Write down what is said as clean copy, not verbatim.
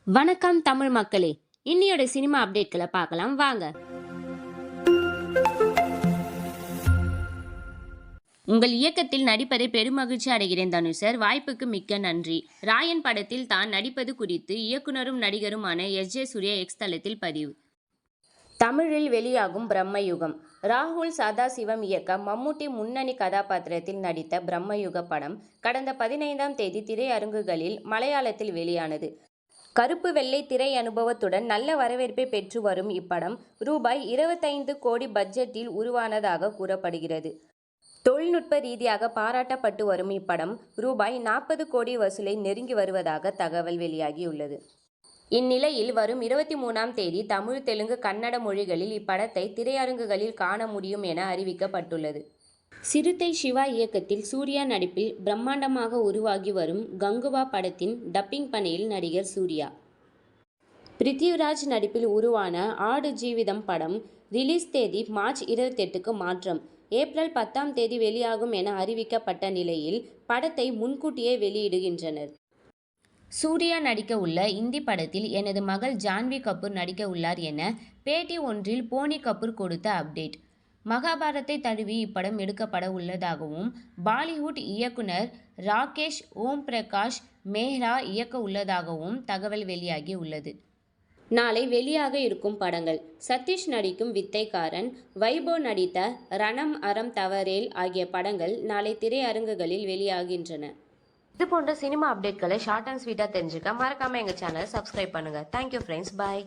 வணக்கம் தமிழ் மக்களே. இன்னையோட சினிமா அப்டேட்களை பார்க்கலாம் வாங்க. உங்கள் இயக்கத்தில் நடிப்பதை பெருமகிழ்ச்சி அடைகிறேன் தனுஷர், வாய்ப்புக்கு மிக்க நன்றி. ராயன் படத்தில் தான் நடிப்பது குறித்து இயக்குனரும் நடிகருமான எஸ்.ஜே. சூர்யா எக்ஸ் தளத்தில் பதிவு. தமிழில் வெளியாகும் பிரம்மயுகம். ராகுல் சதாசிவம் இயக்க மம்முட்டி முன்னணி கதாபாத்திரத்தில் நடித்த பிரம்மயுக படம் கடந்த 15ஆம் தேதி திரையரங்குகளில் மலையாளத்தில் வெளியானது. கருப்பு வெள்ளை திரை அனுபவத்துடன் நல்ல வரவேற்பை பெற்று வரும் இப்படம் ரூபாய் 25 கோடி பட்ஜெட்டில் உருவானதாக கூறப்படுகிறது. தொழில்நுட்ப ரீதியாக பாராட்டப்பட்டு வரும் இப்படம் ரூபாய் 40 கோடி வசூலை நெருங்கி வருவதாக தகவல் வெளியாகியுள்ளது. இந்நிலையில் வரும் 23ஆம் தேதி தமிழ், தெலுங்கு, கன்னட மொழிகளில் இப்படத்தை திரையரங்குகளில் காண முடியும் என அறிவிக்கப்பட்டுள்ளது. சிறுத்தை சிவா இயக்கத்தில் சூர்யா நடிப்பில் பிரம்மாண்டமாக உருவாகி வரும் கங்குவா படத்தின் டப்பிங் பணியில் நடிகர் சூர்யா. பிருத்திவிராஜ் நடிப்பில் உருவான ஆடு ஜீவிதம் படம் ரிலீஸ் தேதி மார்ச் 28க்கு மாற்றம். ஏப்ரல் 10ஆம் தேதி வெளியாகும் என அறிவிக்கப்பட்ட நிலையில் படத்தை முன்கூட்டியே வெளியிடுகின்றனர். சூர்யா நடிக்க உள்ள இந்தி படத்தில் எனது மகள் ஜான்வி கபூர் நடிக்க உள்ளார் என பேட்டி ஒன்றில் போனி கபூர் கொடுத்த அப்டேட். மகாபாரத்தை தழுவி இப்படம் எடுக்கப்பட உள்ளதாகவும், பாலிவுட் இயக்குனர் ராகேஷ் ஓம் பிரகாஷ் மெஹ்ரா இயக்க உள்ளதாகவும் தகவல் வெளியாகி உள்ளது. நாளை வெளியாக இருக்கும் படங்கள்: சதீஷ் நடிக்கும் வித்தைக்காரன், வைபவ் நடித்த ரணம் அறம் தவறேல் ஆகிய படங்கள் நாளை திரையரங்குகளில் வெளியாகின்றன. இது போன்ற சினிமா அப்டேட்களை ஷார்ட் அண்ட் ஸ்வீட்டாக தெரிஞ்சுக்க மறக்காம எங்கள் சேனலை சப்ஸ்கிரைப் பண்ணுங்க. தேங்க்யூ ஃப்ரெண்ட்ஸ், பாய்.